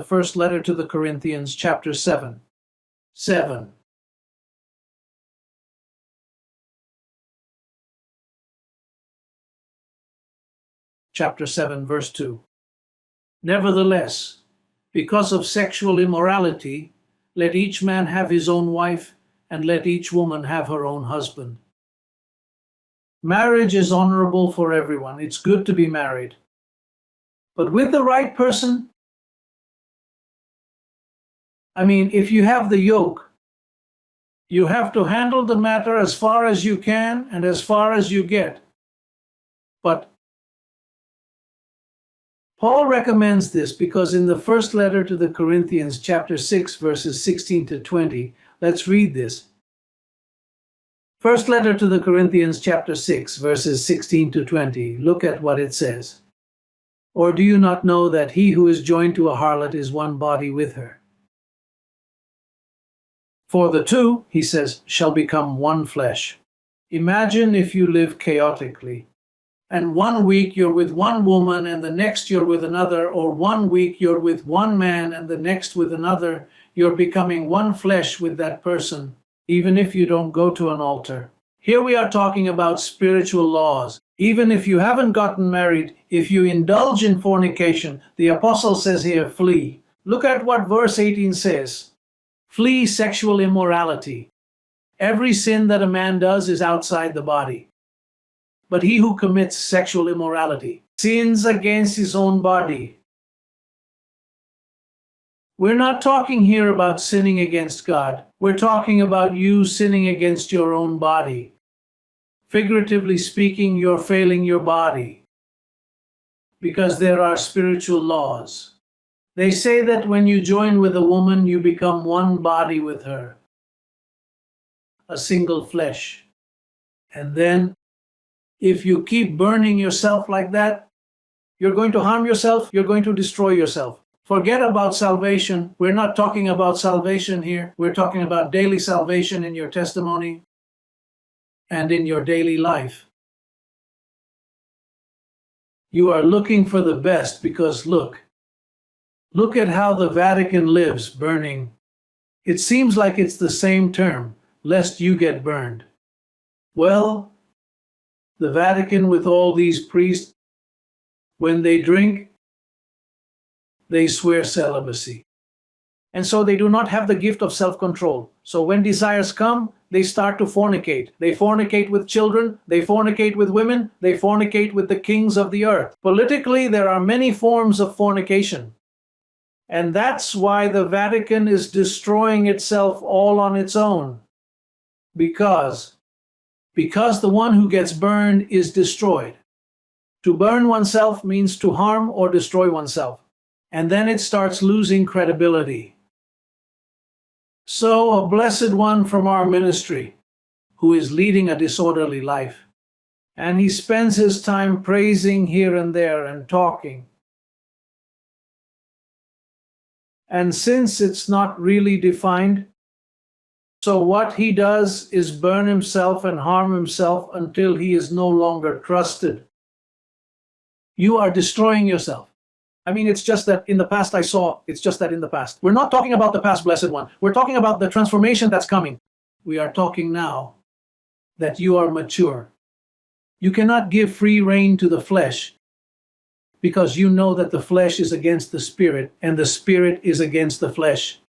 first letter to the Corinthians, chapter 7. 7. Chapter 7, verse 2. Nevertheless, because of sexual immorality, let each man have his own wife, and let each woman have her own husband. Marriage is honorable for everyone. It's good to be married. But with the right person, if you have the yoke, you have to handle the matter as far as you can and as far as you get. But Paul recommends this because in the first letter to the Corinthians, chapter 6, verses 16 to 20, let's read this. First letter to the Corinthians, chapter 6, verses 16 to 20. Look at what it says. Or do you not know that he who is joined to a harlot is one body with her? For the two, he says, shall become one flesh. Imagine if you live chaotically, and 1 week you're with one woman and the next you're with another, or 1 week you're with one man and the next with another. You're becoming one flesh with that person, even if you don't go to an altar. Here we are talking about spiritual laws. Even if you haven't gotten married, if you indulge in fornication, the apostle says here, flee. Look at what verse 18 says. Flee sexual immorality. Every sin that a man does is outside the body. But he who commits sexual immorality sins against his own body. We're not talking here about sinning against God. We're talking about you sinning against your own body. Figuratively speaking, you're failing your body because there are spiritual laws. They say that when you join with a woman, you become one body with her, a single flesh. And then, if you keep burning yourself like that, you're going to harm yourself, you're going to destroy yourself. Forget about salvation. We're not talking about salvation here. We're talking about daily salvation in your testimony and in your daily life. You are looking for the best because look at how the Vatican lives, burning. It seems like it's the same term, lest you get burned. Well, the Vatican with all these priests, when they drink, they swear celibacy. And so they do not have the gift of self-control. So when desires come, they start to fornicate. They fornicate with children, they fornicate with women, they fornicate with the kings of the earth. Politically, there are many forms of fornication. And that's why the Vatican is destroying itself all on its own. Because the one who gets burned is destroyed. To burn oneself means to harm or destroy oneself. And then it starts losing credibility. So a blessed one from our ministry, who is leading a disorderly life, and he spends his time praising here and there and talking. And since it's not really defined, so what he does is burn himself and harm himself until he is no longer trusted. You are destroying yourself. It's just that in the past it's just that in the past. We're not talking about the past blessed one. We're talking about the transformation that's coming. We are talking now that you are mature. You cannot give free rein to the flesh because you know that the flesh is against the spirit and the spirit is against the flesh.